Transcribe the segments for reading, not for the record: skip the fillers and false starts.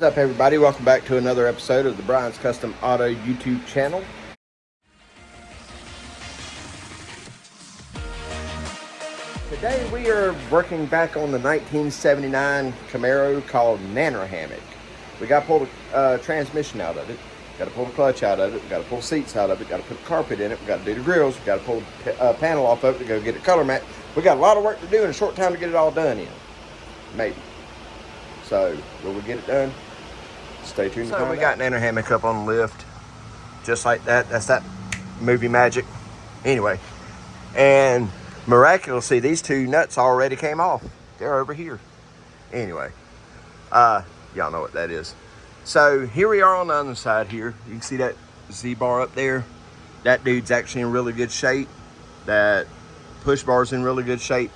What's up, everybody? Welcome back to another episode of the Brian's Custom Auto YouTube channel. Today we are working back on the 1979 Camaro called Nanner Hammock. We got to pull the transmission out of it. Got to pull the clutch out of it. We got to pull seats out of it. Got to put the carpet in it. We got to do the grills. We got to pull the panel off of it to go get it color matched. We got a lot of work to do in a short time to get it all done in. Maybe. So, will we get it done? Stay tuned. So we got Nanner Hammock up on the lift, just like that. That's that movie magic. Anyway, and miraculously, these two nuts already came off. They're over here. Anyway, y'all know what that is. So here we are on the other side here. You can see that Z-bar up there. That dude's actually in really good shape. That push bar's in really good shape.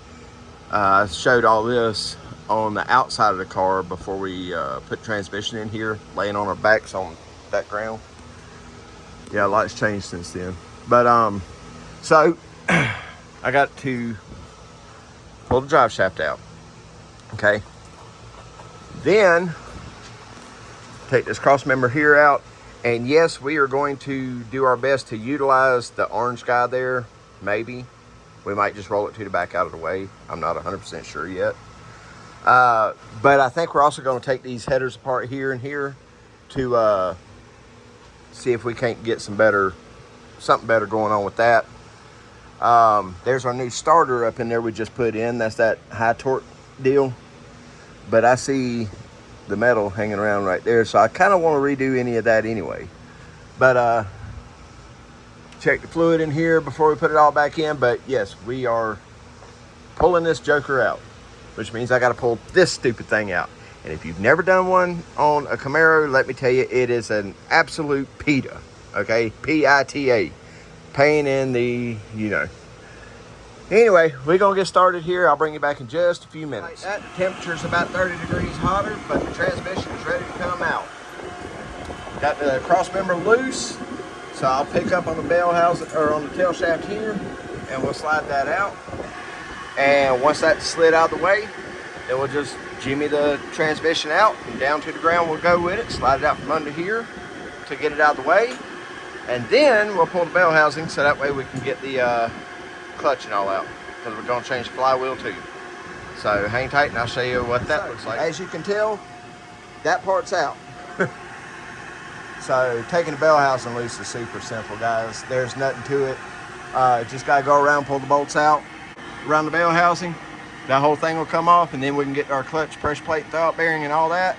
I showed all this on the outside of the car before we put transmission in here, laying on our backs on that ground. Yeah, a lot's changed since then. But so I got to pull the drive shaft out. Okay. Then take this cross member here out. And yes, we are going to do our best to utilize the orange guy there. Maybe. We might just roll it to the back out of the way. I'm not 100% sure yet. But I think we're also going to take these headers apart here and here to see if we can't get something better going on with that. There's our new starter up in there we just put in. That's that high torque deal. But I see the metal hanging around right there, so I kind of want to redo any of that anyway. But check the fluid in here before we put it all back in. But yes, we are pulling this joker out, which means I got to pull this stupid thing out. And if you've never done one on a Camaro, let me tell you, it is an absolute PITA. Okay, P-I-T-A. Pain in the, you know. Anyway, we're going to get started here. I'll bring you back in just a few minutes. Like that, the temperature's about 30 degrees hotter, but the transmission is ready to come out. Got the cross member loose, so I'll pick up on the bell housing, or on the tail shaft here, and we'll slide that out. And once that's slid out of the way, then we'll just jimmy the transmission out and down to the ground we'll go with it, slide it out from under here to get it out of the way. And then we'll pull the bell housing so that way we can get the clutch and all out, because we're going to change the flywheel too. So hang tight and I'll show you what that looks like. As you can tell, that part's out. So taking the bell housing loose is super simple, guys. There's nothing to it. Just got to go around, pull the bolts out around the bell housing. That whole thing will come off, and then we can get our clutch, pressure plate, throwout bearing, and all that.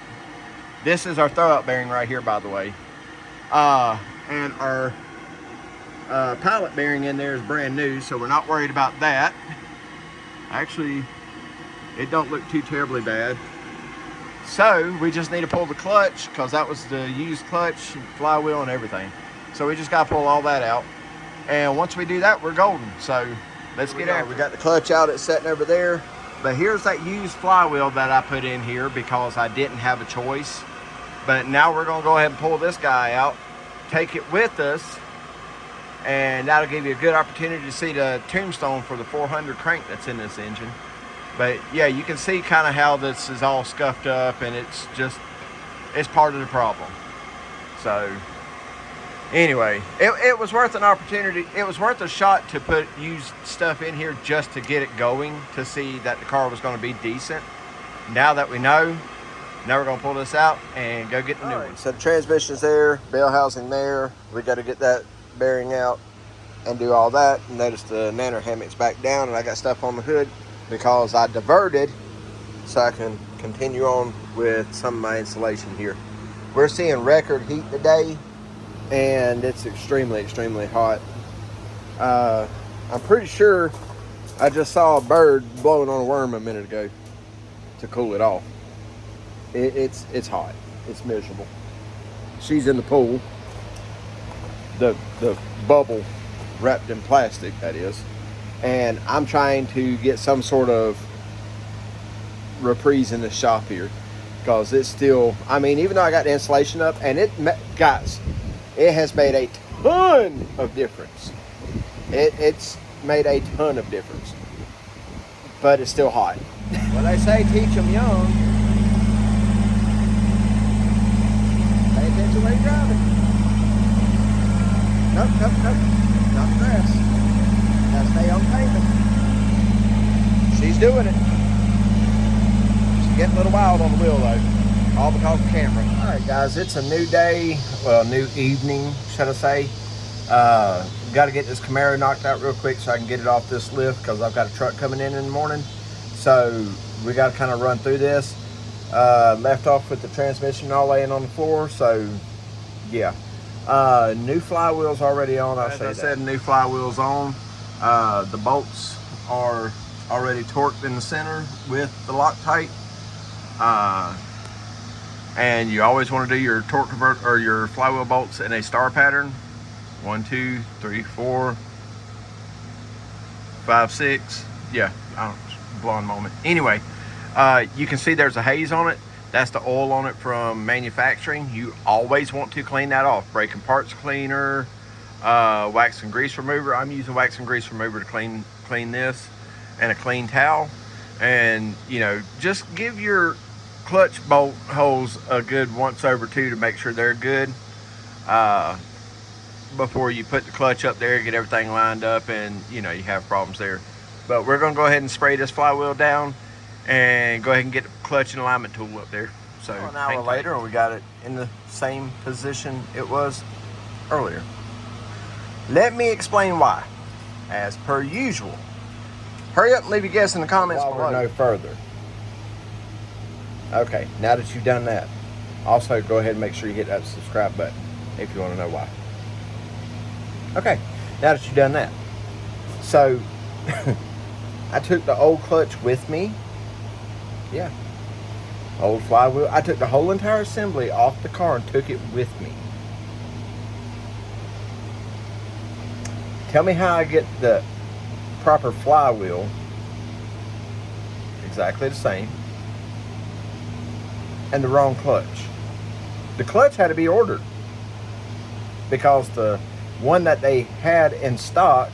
This is our throwout bearing right here, by the way. And our pilot bearing in there is brand new, so we're not worried about that. Actually, it don't look too terribly bad. So we just need to pull the clutch, because that was the used clutch, flywheel, and everything. So we just got to pull all that out. And once we do that, we're golden. So let's get after it. We got the clutch out, it's sitting over there. But here's that used flywheel that I put in here because I didn't have a choice. But now we're going to go ahead and pull this guy out, take it with us, and that'll give you a good opportunity to see the tombstone for the 400 crank that's in this engine. But yeah, you can see kind of how this is all scuffed up, and it's part of the problem. So anyway, it was worth an opportunity. It was worth a shot to put used stuff in here just to get it going, to see that the car was going to be decent. Now that we know, now we're going to pull this out and go get the new one. So the transmission's there, bell housing there. We got to get that bearing out and do all that. Notice the Nanner Hammock's back down, and I got stuff on the hood because I diverted so I can continue on with some of my installation here. We're seeing record heat today, and it's extremely, extremely hot. I'm pretty sure I just saw a bird blowing on a worm a minute ago to cool it off. It's hot. It's miserable. She's in the pool. The bubble wrapped in plastic, that is. And I'm trying to get some sort of reprise in the shop here, because it's still, I mean, even though I got the insulation up, and guys, it has made a ton of difference. It's made a ton of difference, but it's still hot. Well, they say teach them young. Nope, nope, nope. Not the grass. Gotta stay on pavement. She's doing it. She's getting a little wild on the wheel though. All because of the camera. All right, guys, it's a new day. Well, new evening, should I say. Got to get this Camaro knocked out real quick so I can get it off this lift because I've got a truck coming in the morning. So we got to kind of run through this. Left off with the transmission all laying on the floor. So yeah, new flywheel's already on. As I said, new flywheel's on. The bolts are already torqued in the center with the Loctite. And you always want to do your torque convert or your flywheel bolts in a star pattern. 1, 2, 3, 4, 5, 6. Yeah, I don't, blowing moment. Anyway, you can see there's a haze on it. That's the oil on it from manufacturing. You always want to clean that off. Brake and parts cleaner, wax and grease remover. I'm using wax and grease remover to clean this, and a clean towel. And you know, just give your clutch bolt holes a good once over too to make sure they're good. Before you put the clutch up there, get everything lined up, and you know you have problems there. But we're gonna go ahead and spray this flywheel down and go ahead and get the clutch and alignment tool up there. So an hour later, we got it in the same position it was earlier. Let me explain why, as per usual. Hurry up and leave your guess in the comments below. No further. Okay, now that you've done that, also go ahead and make sure you hit that subscribe button if you want to know why. Okay, now that you've done that, so I took the old clutch with me. Yeah, old flywheel. I took the whole entire assembly off the car and took it with me. Tell me how I get the proper flywheel exactly the same and the wrong clutch. The clutch had to be ordered because the one that they had in stock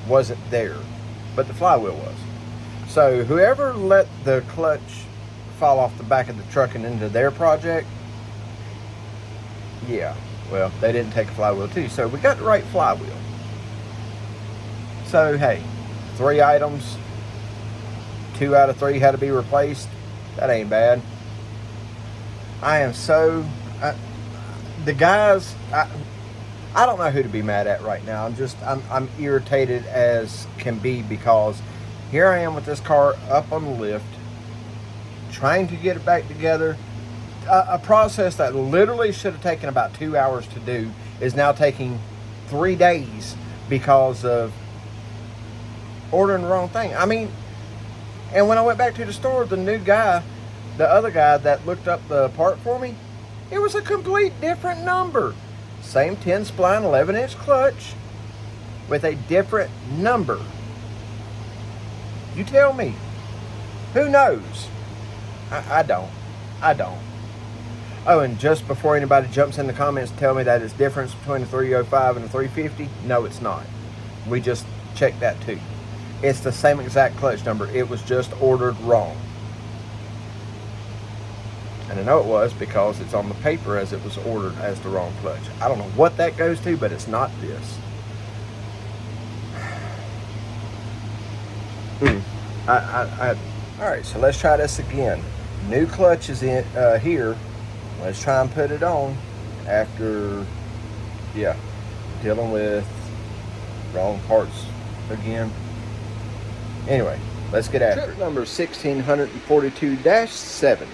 wasn't there, but the flywheel was. So whoever let the clutch fall off the back of the truck and into their project, yeah, well, they didn't take a flywheel too. So we got the right flywheel. So hey, 3 items, 2 out of 3 had to be replaced. That ain't bad. I am so the guys, I don't know who to be mad at right now. I'm irritated as can be, because here I am with this car up on the lift, trying to get it back together. A process that literally should have taken about 2 hours to do is now taking 3 days because of ordering the wrong thing. I mean, and when I went back to the store, the other guy that looked up the part for me, it was a complete different number. Same 10 spline, 11-inch clutch with a different number. You tell me. Who knows? I don't. Oh, and just before anybody jumps in the comments to tell me that it's difference between a 305 and a 350, no, it's not. We just checked that too. It's the same exact clutch number. It was just ordered wrong. And I know it was because it's on the paper as it was ordered as the wrong clutch. I don't know what that goes to, but it's not this. All right, so let's try this again. New clutch is in here. Let's try and put it on after, yeah, dealing with wrong parts again. Anyway, let's get after it. Number 1642-7.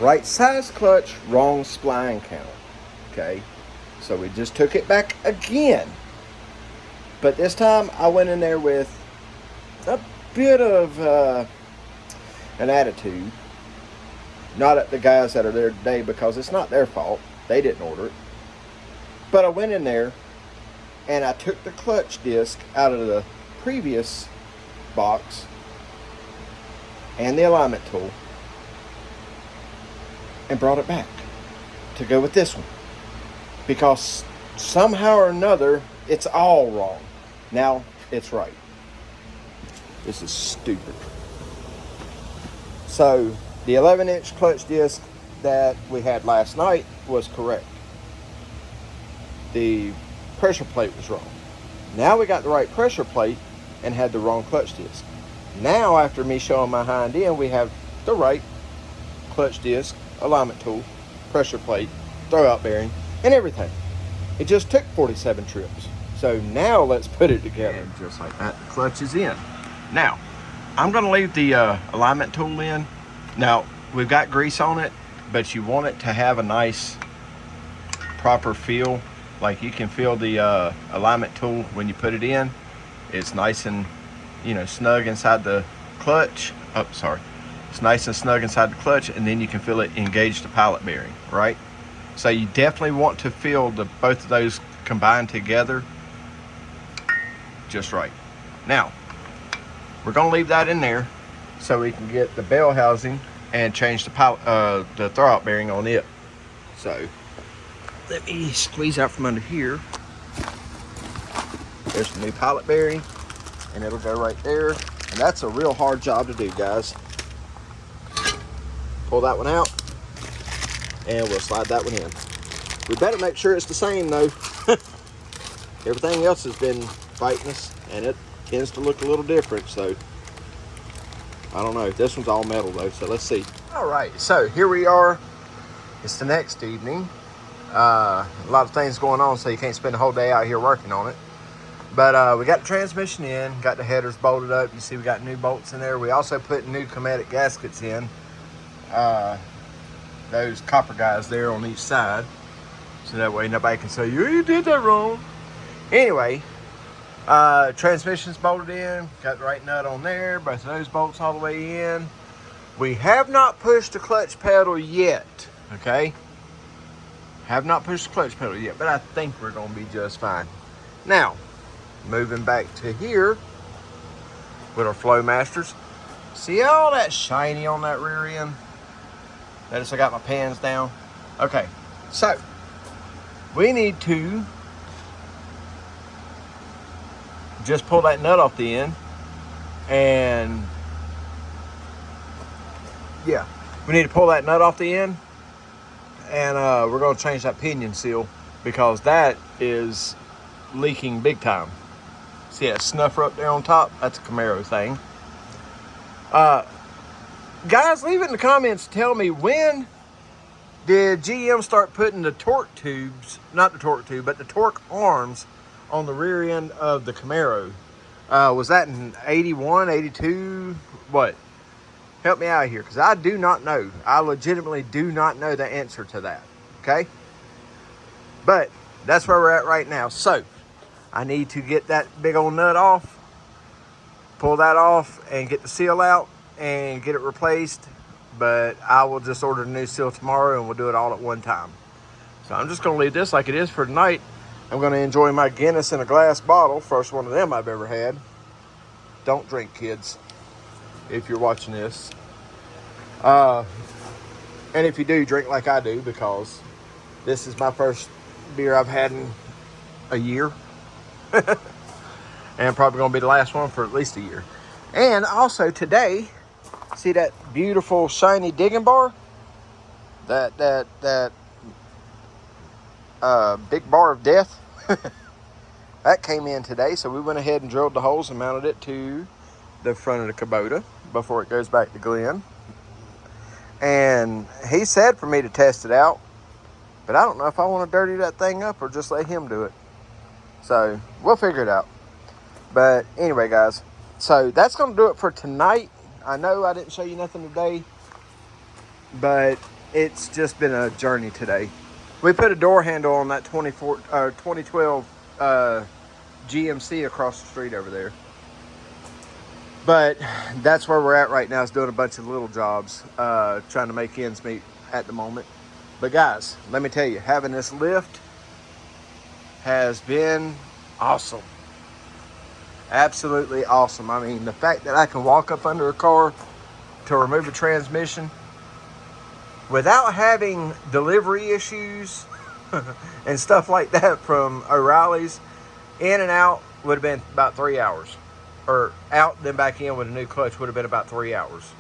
Right size clutch, wrong spline count. Okay, so we just took it back again. But this time I went in there with a bit of an attitude. Not at the guys that are there today, because it's not their fault. They didn't order it. But I went in there and I took the clutch disc out of the previous box and the alignment tool and brought it back to go with this one, because somehow or another it's all wrong. Now it's right. This is stupid. So the 11-inch clutch disc that we had last night was correct. The pressure plate was wrong. Now we got the right pressure plate and had the wrong clutch disc. Now, after me showing my hind end, we have the right clutch disc, alignment tool, pressure plate, throwout bearing, and everything. It just took 47 trips. So now let's put it together. And just like that, the clutch is in. Now, I'm going to leave the alignment tool in. Now, we've got grease on it, but you want it to have a nice, proper feel. Like you can feel the alignment tool when you put it in. It's nice and, snug inside the clutch. Oh, sorry. It's nice and snug inside the clutch, and then you can feel it engage the pilot bearing, right? So you definitely want to feel both of those combined together just right. Now, we're going to leave that in there so we can get the bell housing and change the throwout bearing on it. So let me squeeze out from under here. There's the new pilot bearing, and it'll go right there. And that's a real hard job to do, guys. Pull that one out, and we'll slide that one in. We better make sure it's the same, though. Everything else has been fighting us, and it tends to look a little different, so I don't know. This one's all metal, though, so let's see. All right, so here we are. It's the next evening. A lot of things going on, so you can't spend the whole day out here working on it. But we got the transmission in, got the headers bolted up. You see we got new bolts in there. We also put new Cometic gaskets in. Those copper guys there on each side. So that way nobody can say, you did that wrong. Anyway, transmission's bolted in. Got the right nut on there. Both of those bolts all the way in. We have not pushed the clutch pedal yet, okay? Have not pushed the clutch pedal yet, but I think we're going to be just fine. Now, moving back to here with our Flowmasters. See all that shiny on that rear end? Notice I got my pans down. Okay, so we need to just pull that nut off the end, and yeah, we need to pull that nut off the end, and we're going to change that pinion seal because that is leaking big time. See that snuffer up there on top? That's a Camaro thing. Guys, leave it in the comments. Tell me, when did GM start putting the torque tubes, not the torque tube, but the torque arms on the rear end of the Camaro? Was that in 81, 82? What? Help me out here, because I do not know. I legitimately do not know the answer to that, okay? But that's where we're at right now. So I need to get that big old nut off, pull that off, and get the seal out and get it replaced. But I will just order the new seal tomorrow, and we'll do it all at one time. So I'm just going to leave this like it is for tonight. I'm going to enjoy my Guinness in a glass bottle. First one of them I've ever had. Don't drink, kids, if you're watching this. And if you do, drink like I do, because this is my first beer I've had in a year. And probably going to be the last one for at least a year. And also today, see that beautiful shiny digging bar? That big bar of death? That came in today, so we went ahead and drilled the holes and mounted it to the front of the Kubota before it goes back to Glenn. And he said for me to test it out, but I don't know if I want to dirty that thing up or just let him do it. So we'll figure it out. But anyway, guys, so that's going to do it for tonight. I know I didn't show you nothing today, but it's just been a journey today. We put a door handle on that 2012 GMC across the street over there. But that's where we're at right now, is doing a bunch of little jobs, trying to make ends meet at the moment. But guys, let me tell you, having this lift has been awesome. Absolutely awesome. I mean, the fact that I can walk up under a car to remove a transmission without having delivery issues and stuff like that from O'Reilly's, in and out would have been about 3 hours. Or out then back in with a new clutch would have been about 3 hours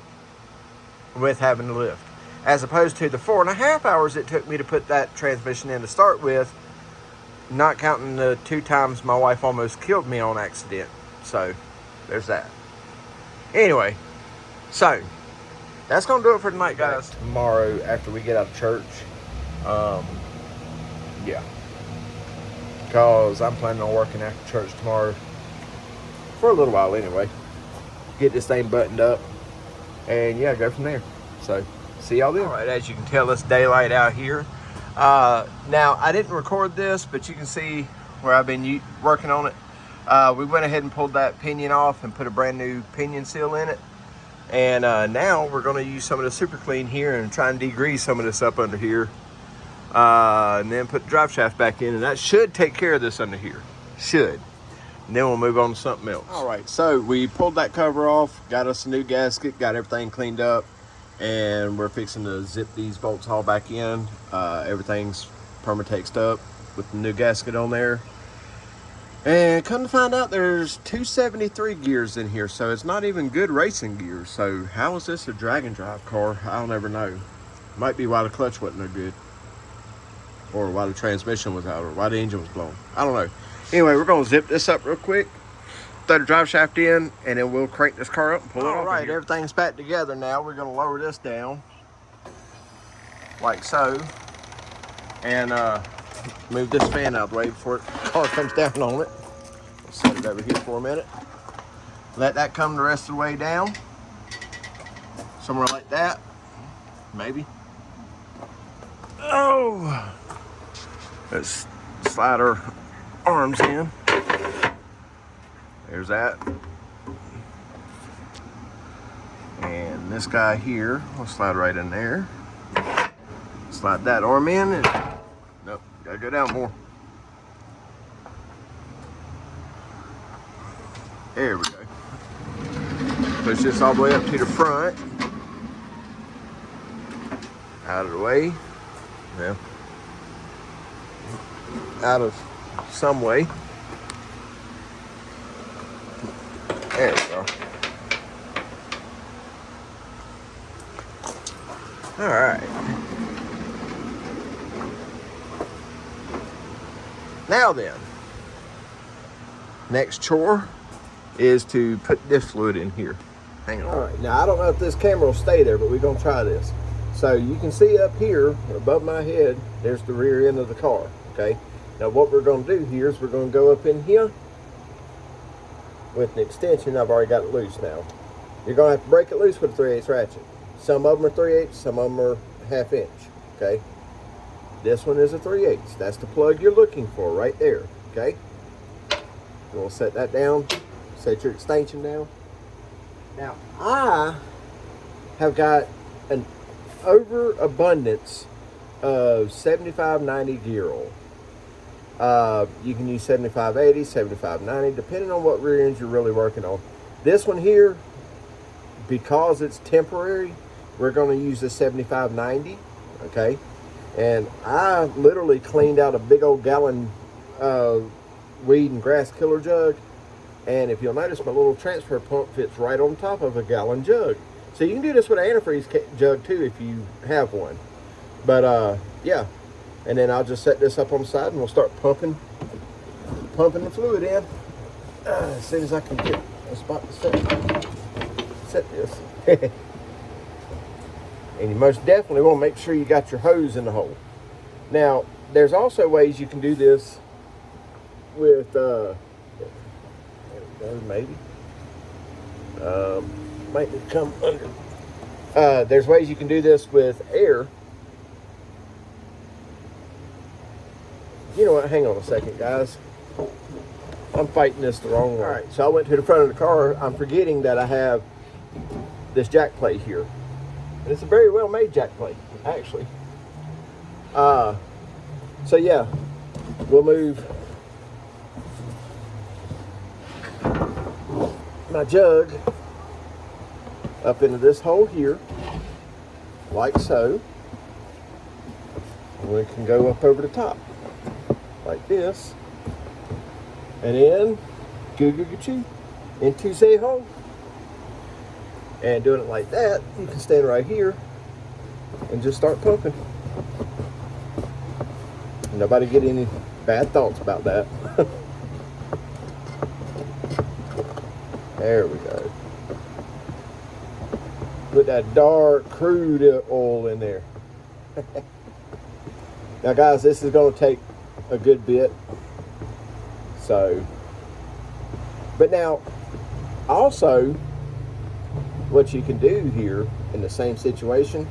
with having the lift. as opposed to the 4.5 hours it took me to put that transmission in to start with, not counting the 2 times my wife almost killed me on accident. So there's that. Anyway, so that's gonna do it for tonight, guys. Tomorrow after we get out of church, yeah, because I'm planning on working after church tomorrow for a little while anyway. Get this thing buttoned up, and yeah, go from there. So see y'all then. All right, as you can tell, it's daylight out here. Now I didn't record this, but you can see where I've been working on it. We went ahead and pulled that pinion off and put a brand new pinion seal in it. And now we're going to use some of the super clean here and try and degrease some of this up under here. And then put the drive shaft back in, and that should take care of this under here. Should. And then we'll move on to something else. All right, so we pulled that cover off, got us a new gasket, got everything cleaned up, and we're fixing to zip these bolts all back in. Everything's permatexed up with the new gasket on there. And come to find out, there's 273 gears in here, so it's not even good racing gears. So how is this a drag and drive car? I'll never know. Might be why the clutch wasn't no good, or why the transmission was out, or why the engine was blown. I don't know. Anyway, we're gonna zip this up real quick, throw the drive shaft in, and then we'll crank this car up and pull it off. All right, everything's back together now. We're gonna lower this down like so, and move this fan out of the way before the car comes down on it. We'll set it over here for a minute. Let that come the rest of the way down. Somewhere like that, maybe. Oh, let's slide our arms in. There's that. And this guy here, we'll slide right in there. Slide that arm in, and nope, gotta go down more. There we go. Push this all the way up to the front. Out of the way. Yeah. Out of some way. There we go. All right. Now then, next chore is to put diff fluid in here. Hang on. All right, now I don't know if this camera will stay there, but we're gonna try this. So you can see up here above my head, there's the rear end of the car, okay? Now what we're gonna do here is we're gonna go up in here with an extension. I've already got it loose now. You're gonna have to break it loose with a 3/8 ratchet. Some of them are 3/8, some of them are 1/2 inch, okay? This one is a 3/8. That's the plug you're looking for right there, okay? We'll set that down, set your extension down. Now, I have got an overabundance of 7590 gear oil. You can use 7580, 7590, depending on what rear ends you're really working on. This one here, because it's temporary, we're going to use the 7590, okay? And I literally cleaned out a big old gallon weed and grass killer jug. And if you'll notice, my little transfer pump fits right on top of a gallon jug. So you can do this with an antifreeze jug too if you have one. But yeah, and then I'll just set this up on the side and we'll start pumping the fluid in as soon as I can get a spot to set this. And you most definitely want to make sure you got your hose in the hole. Now, there's also ways you can do this with, there we go, maybe. Might come under. There's ways you can do this with air. You know what, hang on a second, guys. I'm fighting this the wrong way. All right, so I went to the front of the car. I'm forgetting that I have this jack plate here. And it's a very well made jack plate, actually. So yeah, we'll move my jug up into this hole here, like so. And we can go up over the top, like this. And then, goo into the hole. And doing it like that, you can stand right here and just start pumping. Nobody get any bad thoughts about that. There we go. Put that dark crude oil in there. Now guys, this is going to take a good bit. So, but now also what you can do here in the same situation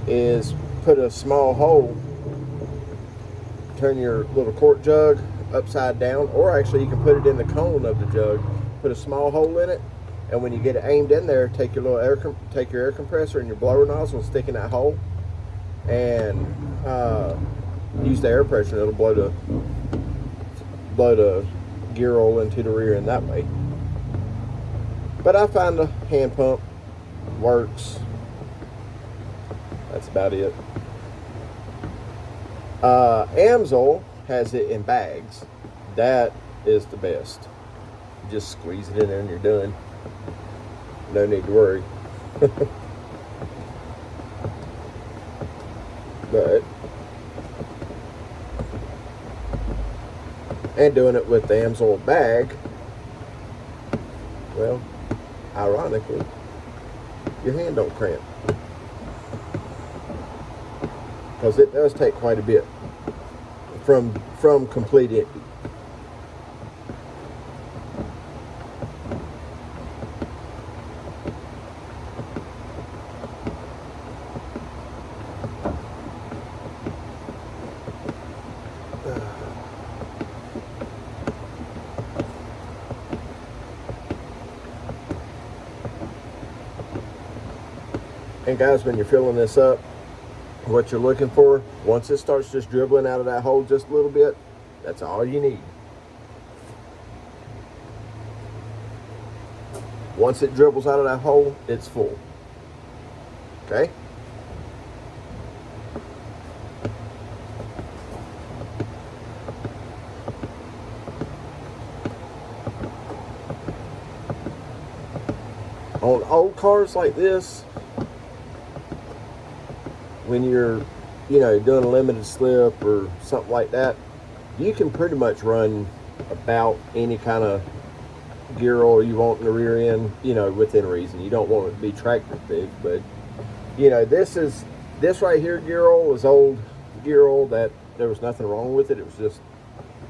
is put a small hole, turn your little quart jug upside down, or actually you can put it in the cone of the jug, put a small hole in it, and when you get it aimed in there, take your little air compressor and your blower nozzle, stick in that hole, and use the air pressure, and it'll blow the gear oil into the rear end that way. But I find the hand pump works. That's about it. Amsoil has it in bags. That is the best. Just squeeze it in there and you're done. No need to worry. But and doing it with the Amsoil bag, well, ironically, your hand don't cramp, because it does take quite a bit from complete empty. And guys, when you're filling this up, what you're looking for, once it starts just dribbling out of that hole just a little bit, that's all you need. Once it dribbles out of that hole, it's full. Okay? On old cars like this, when you're, doing a limited slip or something like that, you can pretty much run about any kind of gear oil you want in the rear end, within reason. You don't want it to be tractor big, but this right here gear oil is old gear oil that there was nothing wrong with it. It was just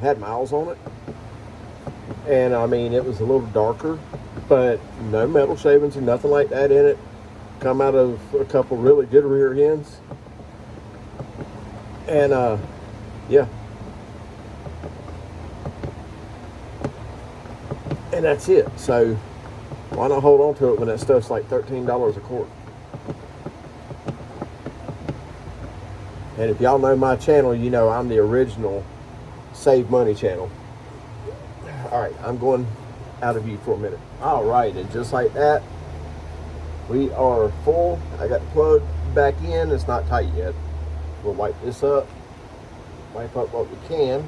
had miles on it, and I mean it was a little darker, but no metal shavings or nothing like that in it. Come out of a couple really good rear ends, and yeah, and that's it. So why not hold on to it when that stuff's like $13 a quart? And if y'all know my channel, you know I'm the original save money channel. All right, I'm going out of view for a minute. All right, and just like that, we are full. I got the plug back in. It's not tight yet. We'll wipe this up. Wipe up what we can.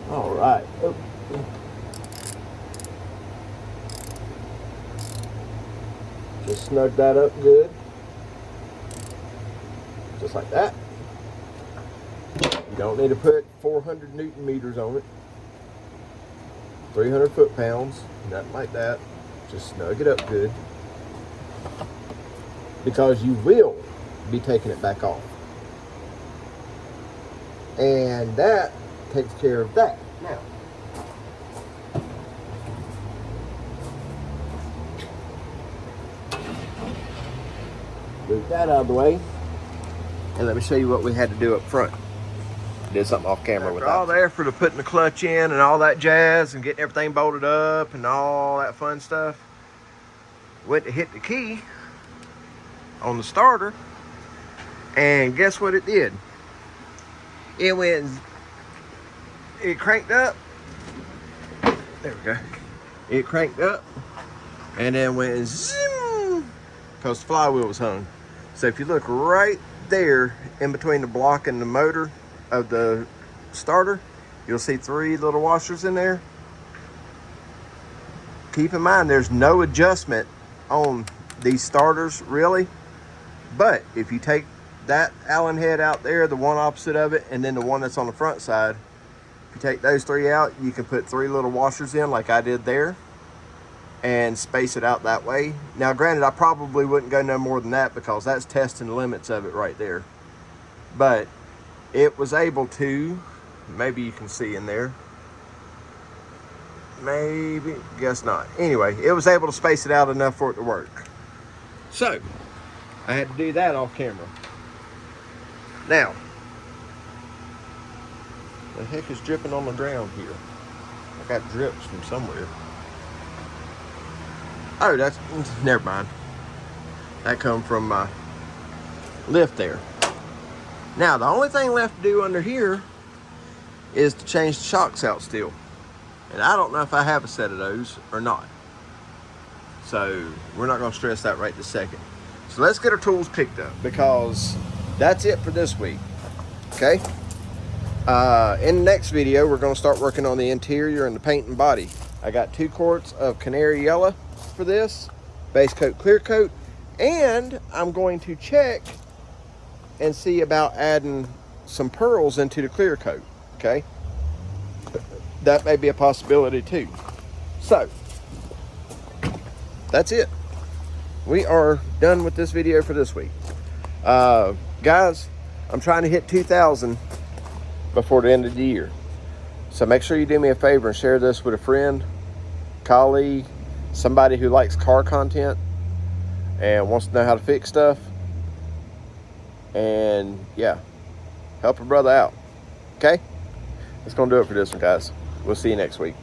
All right. Oh. Just snug that up good. Just like that. You don't need to put 400 Newton meters on it. 300 foot-pounds, nothing like that. Just snug it up good, because you will be taking it back off. And that takes care of that. Now, move that out of the way, and let me show you what we had to do up front. Did something off camera with that. All there for the putting the clutch in and all that jazz and getting everything bolted up and all that fun stuff. Went to hit the key on the starter, and guess what it did? It went it cranked up. There we go. It cranked up and then went zoom because the flywheel was hung. So if you look right there in between the block and the motor of the starter, you'll see 3 little washers in there. Keep in mind there's no adjustment on these starters really, but if you take that Allen head out there, the one opposite of it, and then the one that's on the front side, if you take those 3 out, you can put 3 little washers in like I did there and space it out that way. Now granted, I probably wouldn't go no more than that because that's testing the limits of it right there, but it was able to, maybe you can see in there, maybe, guess not. Anyway, it was able to space it out enough for it to work. So I had to do that off camera. Now, the heck is dripping on the ground here? I got drips from somewhere. Oh, that's, never mind. That come from my lift there. Now, the only thing left to do under here is to change the shocks out still. And I don't know if I have a set of those or not. So we're not gonna stress that right this second. So let's get our tools picked up because that's it for this week, okay? In the next video, we're gonna start working on the interior and the paint and body. I got 2 quarts of canary yellow for this, base coat, clear coat, and I'm going to check and see about adding some pearls into the clear coat, okay? That may be a possibility too. So, that's it. We are done with this video for this week. Guys, I'm trying to hit 2,000 before the end of the year. So make sure you do me a favor and share this with a friend, colleague, somebody who likes car content and wants to know how to fix stuff. And yeah, help a brother out. Okay? That's going to do it for this one, guys. We'll see you next week.